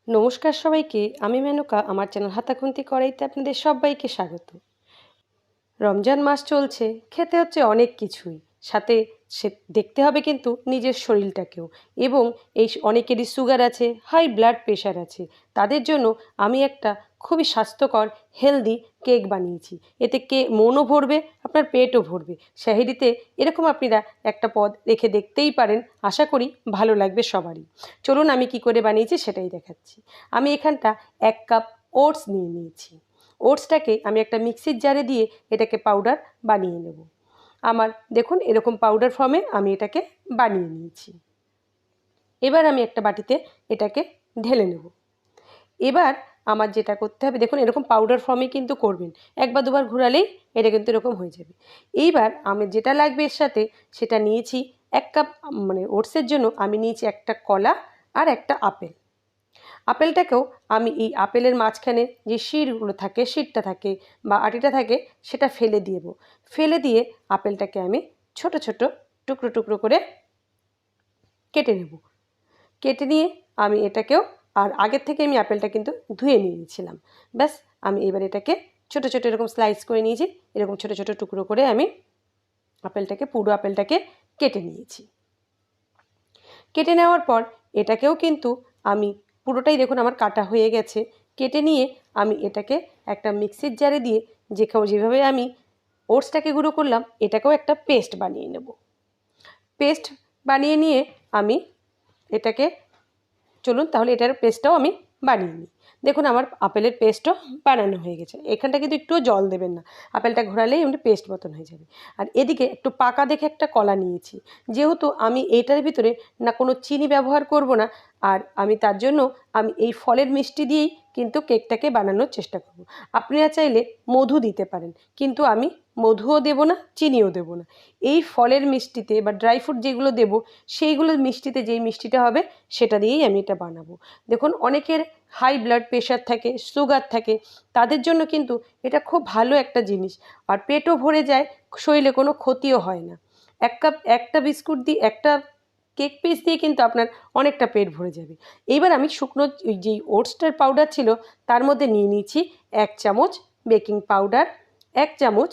নমস্কার সবাইকে, আমি মেনকা। আমার চ্যানেল হাতাখুন্তি কড়াইতে আপনাদের সবাইকে স্বাগত। রমজান মাস চলছে, খেতে হচ্ছে অনেক কিছুই, সাথে সে দেখতে হবে কিন্তু নিজের শরীরটাকেও। এবং এই অনেকেরই সুগার আছে, হাই ব্লাড প্রেশার আছে, তাদের জন্য আমি একটা খুবই স্বাস্থ্যকর হেলদি কেক বানিয়েছি। এতে মনও ভরবে, আপনার পেটও ভরবে। সেহরিতে এরকম আপনারা একটা পদ রেখে দেখতেই পারেন, আশা করি ভালো লাগবে সবারই। চলুন আমি কি করে বানিয়েছি সেটাই দেখাচ্ছি। আমি এখানটা 1 কাপ ওটস নিয়ে নিয়েছি। ওটসটাকে আমি একটা মিক্সির জারে দিয়ে এটাকে পাউডার বানিয়ে নেব। আমার দেখুন এরকম পাউডার ফর্মে আমি এটাকে বানিয়ে নিয়েছি। এবার আমি একটা বাটিতে এটাকে ঢেলে নেব। এবার আমার যেটা করতে হবে, দেখুন এরকম পাউডার ফর্মে কিন্তু করবেন, একবার দুবার ঘোরালেই এটা কিন্তু এরকম হয়ে যাবে। এইবার আমি যেটা লাগবে এর সাথে সেটা নিয়েছি 1 কাপ, মানে ওটসের জন্য আমি নিয়েছি একটা কলা আর একটা আপেল। আপেলটাকেও আমি এই আপেলের মাঝখানে যে শিরগুলো থাকে, শিরটা থাকে বা আটিটা থাকে, সেটা ফেলে দেব। ফেলে দিয়ে আপেলটাকে আমি ছোট ছোট টুকরো টুকরো করে কেটে নেব। কেটে নিয়ে আমি এটাকেও, আর আগের থেকে আমি আপেলটা কিন্তু ধুয়ে নিয়েছিলাম। ব্যাস আমি এবার এটাকে ছোট ছোট এরকম স্লাইস করে নিয়েছি। এরকম ছোট ছোট টুকরো করে আমি পুরো আপেলটাকে কেটে নিয়েছি। কেটে নেওয়ার পর এটাকেও কিন্তু আমি পুরোটাই, দেখুন আমার কাটা হয়ে গেছে। কেটে নিয়ে আমি এটাকে একটা মিক্সির জারে দিয়ে যেভাবে আমি ওটসটাকে গুঁড়ো করলাম, এটাকেও একটা পেস্ট বানিয়ে নেব। পেস্ট বানিয়ে নিয়ে আমি এটাকে, চলুন তাহলে এটার পেস্টটাও আমি বানিয়ে নিই। দেখুন আমার আপেলের পেস্টও বানানো হয়ে গেছে। এখানটা কিন্তু একটুও জল দেবেন না, আপেলটা ঘোরালেই এমনি পেস্ট মতন হয়ে যাবে। আর এদিকে একটু পাকা দেখে একটা কলা নিয়েছি। যেহেতু আমি এইটার ভিতরে না কোনো চিনি ব্যবহার করব না, আর আমি তার জন্য আমি এই ফলের মিষ্টি দিয়েই কিন্তু কেকটাকে বানানোর চেষ্টা করব। আপনারা চাইলে মধু দিতে পারেন, কিন্তু আমি মধুও দেব না, চিনিও দেব না। এই ফলের মিষ্টিতে বা ড্রাই ফ্রুট যেগুলো দেব, সেইগুলোর মিষ্টিতে যেই মিষ্টিটা হবে সেটা দিয়েই আমি এটা বানাবো। দেখুন অনেকের হাই ব্লাড প্রেশার থাকে, সুগার থাকে, তাদের জন্য কিন্তু এটা খুব ভালো একটা জিনিস। আর পেটও ভরে যায়, শরীরে কোনো ক্ষতিও হয় না। 1 কাপ একটা বিস্কুট দিয়ে, একটা কেক পিস দিয়ে কিন্তু আপনার অনেকটা পেট ভরে যাবে। এইবার আমি শুকনো যেই ওটসটার পাউডার ছিল তার মধ্যে নিয়ে নিয়েছি 1 চামচ বেকিং পাউডার, 1 চামচ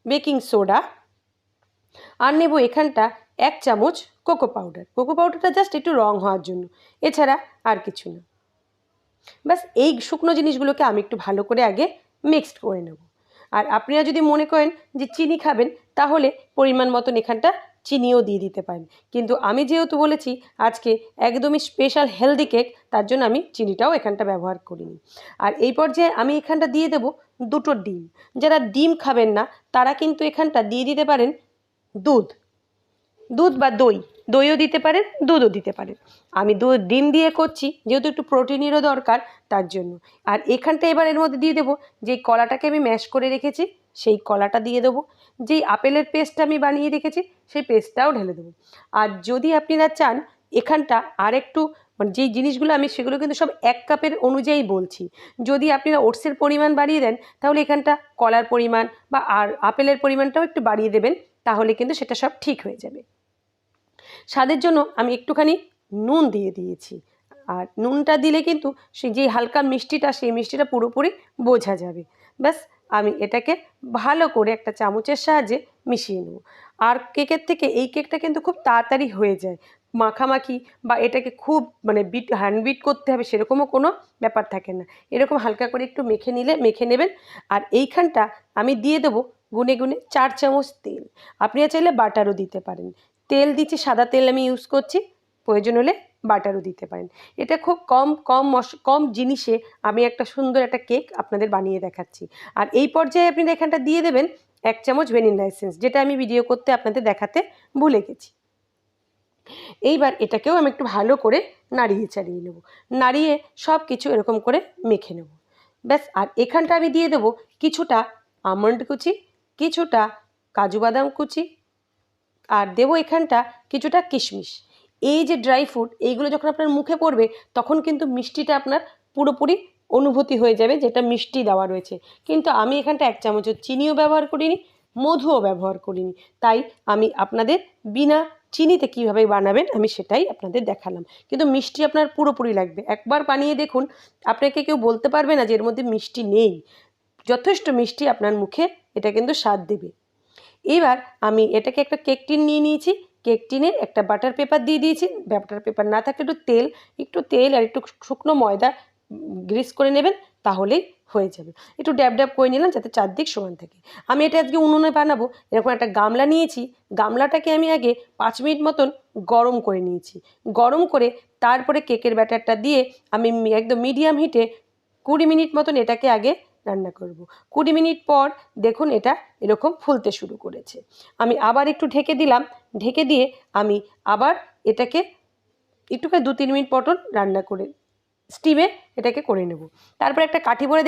বেকিং সোডা, আর নেব এখানটা 1 চামচ কোকো পাউডার। কোকো পাউডারটা জাস্ট একটু রং হওয়ার জন্য, এছাড়া আর কিছু না। ব্যাস এই শুকনো জিনিসগুলোকে আমি একটু ভালো করে আগে মিক্সড করে নেব। আর আপনারা যদি মনে করেন যে চিনি খাবেন, তাহলে পরিমাণ মতন এখানটা চিনিও দিয়ে দিতে পারেন। কিন্তু আমি যেহেতু বলেছি আজকে একদমই স্পেশাল হেলদি কেক, তার জন্য আমি চিনিটাও এখানটা ব্যবহার করিনি। আর এই পর্যায়ে আমি এখানটা দিয়ে দেব 2টো ডিম। যারা ডিম খাবেন না তারা কিন্তু এখানটা দিয়ে দিতে পারেন দুধ, দুধ বা দই, দইও দিতে পারেন, দুধও দিতে পারেন। আমি ডিম দিয়ে করছি যেহেতু একটু প্রোটিনেরও দরকার, তার জন্য। আর এখানটা এবার এর মধ্যে দিয়ে দেবো যেই কলাটাকে আমি ম্যাশ করে রেখেছি, সেই কলাটা দিয়ে দেবো। যেই আপেলের পেস্টটা আমি বানিয়ে রেখেছি সেই পেস্টটাও ঢেলে দেবো। আর যদি আপনারা চান এখানটা আর একটু, মানে যেই জিনিসগুলো আমি সেগুলো কিন্তু সব 1 কাপের অনুযায়ী বলছি। যদি আপনারা ওটসের পরিমাণ বাড়িয়ে দেন, তাহলে এখানটা কলার পরিমাণ বা আর আপেলের পরিমাণটাও একটু বাড়িয়ে দেবেন, তাহলে কিন্তু সেটা সব ঠিক হয়ে যাবে। স্বাদের জন্য আমি একটুখানি নুন দিয়ে দিয়েছি। আর নুনটা দিলে কিন্তু সেই যে হালকা মিষ্টিটা, সেই মিষ্টিটা পুরোপুরি বোঝা যাবে। ব্যাস আমি এটাকে ভালো করে একটা চামচের সাহায্যে মিশিয়ে নেব। আর কেকের থেকে এই কেকটা কিন্তু খুব তাড়াতাড়ি হয়ে যায়। মাখামাখি বা এটাকে খুব মানে হ্যান্ড বিট করতে হবে সেরকমও কোনো ব্যাপার থাকে না। এরকম হালকা করে একটু মেখে নেবেন। আর এইখানটা আমি দিয়ে দেবো গুনে গুনে 4 চামচ তেল। আপনারা চাইলে বাটারও দিতে পারেন। তেল দিচ্ছি, সাদা তেল আমি ইউজ করছি, প্রয়োজন হলে বাটারও দিতে পারেন। এটা খুব কম জিনিসে আমি একটা সুন্দর একটা কেক আপনাদের বানিয়ে দেখাচ্ছি। আর এই পর্যায়ে আপনি এখানটা দিয়ে দেবেন 1 চামচ ভ্যানিলা এসেন্স, যেটা আমি ভিডিও করতে আপনাদের দেখাতে ভুলে গেছি। এইবার এটাকেও আমি একটু ভালো করে নাড়িয়ে চাড়িয়ে নেব, নাড়িয়ে সব কিছু এরকম করে মেখে নেব। ব্যাস। আর এখানটা আমি দিয়ে দেবো কিছুটা আমন্ড কুচি, কিছুটা কাজু বাদাম কুচি, আর দেবো এখানটা কিছুটা কিশমিশ। এই যে ড্রাই ফ্রুট, এইগুলো যখন আপনার মুখে পড়বে তখন কিন্তু মিষ্টিটা আপনার পুরোপুরি অনুভূতি হয়ে যাবে, যেটা মিষ্টি দেওয়া রয়েছে। কিন্তু আমি এখানটা 1 চামচও চিনিও ব্যবহার করিনি, মধুও ব্যবহার করিনি। তাই আমি আপনাদের বিনা চিনিতে কীভাবে বানাবেন আমি সেটাই আপনাদের দেখালাম। কিন্তু মিষ্টি আপনার পুরোপুরি লাগবে। একবার বানিয়ে দেখুন, আপনাকে কেউ বলতে পারবে না যে এর মধ্যে মিষ্টি নেই। যথেষ্ট মিষ্টি আপনার মুখে এটা কিন্তু স্বাদ দেবে। এবার আমি এটাকে একটা কেক টিন নিয়ে নিয়েছি। কেক টিনে একটা বাটার পেপার দিয়ে দিয়েছি। বাটার পেপার না থাকলে একটু তেল আর একটু শুকনো ময়দা গ্রিস করে নেবেন, তাহলেই হয়ে যাবে। একটু ড্যাব ড্যাব করে নিলাম যাতে চারদিক সমান থাকে। আমি এটা আজকে উনুনে বানাবো। এরকম একটা গামলা নিয়েছি। গামলাটাকে আমি আগে 5 মিনিট মতন গরম করে নিয়েছি। গরম করে তারপরে কেকের ব্যাটারটা দিয়ে আমি একদম মিডিয়াম হিটে 20 মিনিট মতন এটাকে আগে রান্না করব। 20 মিনিট পর দেখুন এটা এরকম ফুলতে শুরু করেছে। আমি আবার একটু ঢেকে দিলাম। ঢেকে দিয়ে আমি আবার এটাকে একটুখানি 2-3 মিনিট মতন রান্না করে স্টিমে এটাকে করে নেব। তারপর একটা কাঠি ভরে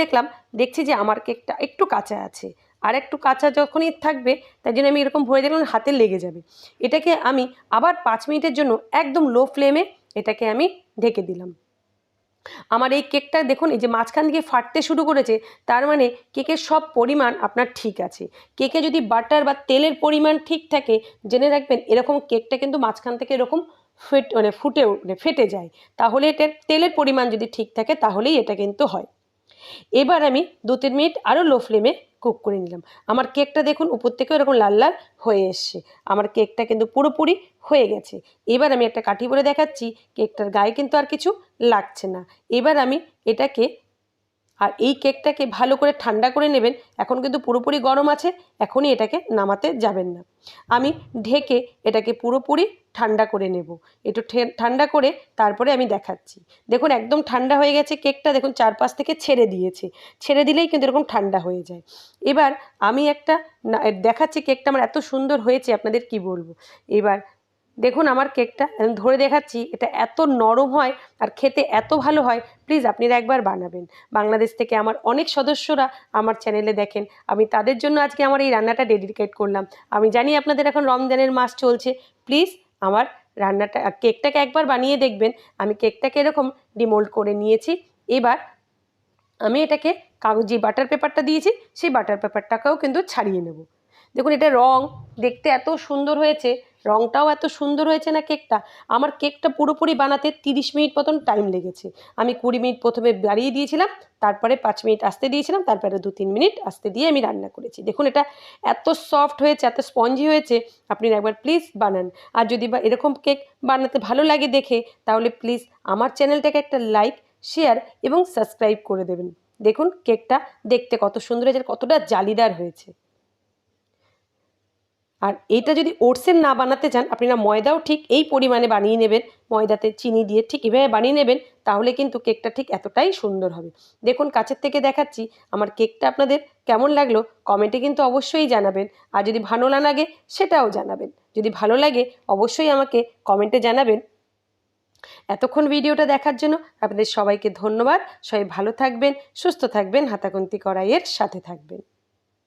দেখছি যে আমার কেকটা একটু কাঁচা আছে। আর একটু কাঁচা যখনই থাকবে তাই জন্য আমি এরকম ভরে দেখলাম হাতে লেগে যাবে। এটাকে আমি আবার 5 মিনিটের জন্য একদম লো ফ্লেমে এটাকে আমি ঢেকে দিলাম। আমার এই কেকটা দেখুন এই যে মাঝখান থেকে ফাটতে শুরু করেছে, তার মানে কেকের সব পরিমাণ আপনার ঠিক আছে। কেকে যদি বাটার বা তেলের পরিমাণ ঠিক থাকে, জেনে রাখবেন এরকম কেকটা কিন্তু মাঝখান থেকে এরকম ফেটে যায়। তাহলে এটার তেলের পরিমাণ যদি ঠিক থাকে তাহলেই এটা কিন্তু হয়। এবার আমি 2-3 মিনিট আরও লো ফ্লেমে কুক করে নিলাম। আমার কেকটা দেখুন উপর থেকেও এরকম লাল লাল হয়ে এসছে। আমার কেকটা কিন্তু পুরোপুরি হয়ে গেছে। এবার আমি একটা কাঠি ভরে দেখাচ্ছি, কেকটার গায়ে কিন্তু আর কিছু লাগছে না। এবার আমি এটাকে আর এই কেকটাকে ভালো করে ঠান্ডা করে নেবেন। এখন কিন্তু পুরোপুরি গরম আছে, এখনই এটাকে নামাতে যাবেন না। আমি ঢেকে এটাকে পুরোপুরি ঠান্ডা করে নেব। একটু ঠান্ডা করে তারপরে আমি দেখাচ্ছি। দেখুন একদম ঠান্ডা হয়ে গেছে কেকটা, দেখুন চারপাশ থেকে ছেড়ে দিয়েছে। ছেড়ে দিলেই কিন্তু এরকম ঠান্ডা হয়ে যায়। এবার আমি একটা দেখাচ্ছি কেকটা আমার এত সুন্দর হয়েছে আপনাদের কি বলবো। এবার দেখুন আমার কেকটা ধরে দেখাচ্ছি, এটা এত নরম হয় আর খেতে এত ভালো হয়। প্লিজ আপনারা একবার বানাবেন। বাংলাদেশ থেকে আমার অনেক সদস্যরা আমার চ্যানেলে দেখেন, আমি তাদের জন্য আজকে আমার এই রান্নাটা ডেডিকেট করলাম। আমি জানি আপনাদের এখন রমজানের মাস চলছে, প্লিজ আমার কেকটাকে একবার বানিয়ে দেখবেন। আমি কেকটাকে এরকম ডিমোল্ড করে নিয়েছি। এবার আমি এটাকে যে বাটার পেপারটা দিয়েছি সেই বাটার পেপারটাকেও কিন্তু ছাড়িয়ে নেব। দেখুন এটা রং দেখতে এত সুন্দর হয়েছে, রংটাও এত সুন্দর হয়েছে না কেকটা। আমার কেকটা পুরোপুরি বানাতে 30 মিনিট মতন টাইম লেগেছে। আমি 20 মিনিট প্রথমে বাড়িয়ে দিয়েছিলাম, তারপরে 5 মিনিট আসতে দিয়েছিলাম, তারপরে 2-3 মিনিট আসতে দিয়ে আমি রান্না করেছি। দেখুন এটা এত সফট হয়েছে, এত স্পঞ্জি হয়েছে। আপনি একবার প্লিজ বানান। আর যদি বা এরকম কেক বানাতে ভালো লাগে দেখে, তাহলে প্লিজ আমার চ্যানেলটাকে একটা লাইক, শেয়ার এবং সাবস্ক্রাইব করে দেবেন। দেখুন কেকটা দেখতে কত সুন্দর হয়েছে, কতটা জালিদার হয়েছে। আর এইটা যদি ওটসের না বানাতে চান, আপনারা ময়দাও ঠিক এই পরিমাণে বানিয়ে নেবেন, ময়দাতে চিনি দিয়ে ঠিক এভাবে বানিয়ে নেবেন, তাহলে কিন্তু কেকটা ঠিক এতটাই সুন্দর হবে। দেখুন কাছের থেকে দেখাচ্ছি, আমার কেকটা আপনাদের কেমন লাগলো কমেন্টে কিন্তু অবশ্যই জানাবেন। আর যদি ভালো না লাগে সেটাও জানাবেন। যদি ভালো লাগে অবশ্যই আমাকে কমেন্টে জানাবেন। এতক্ষণ ভিডিওটা দেখার জন্য আপনাদের সবাইকে ধন্যবাদ। সবাই ভালো থাকবেন, সুস্থ থাকবেন, হাতাখুন্তি কড়াইয়ের সাথে থাকবেন।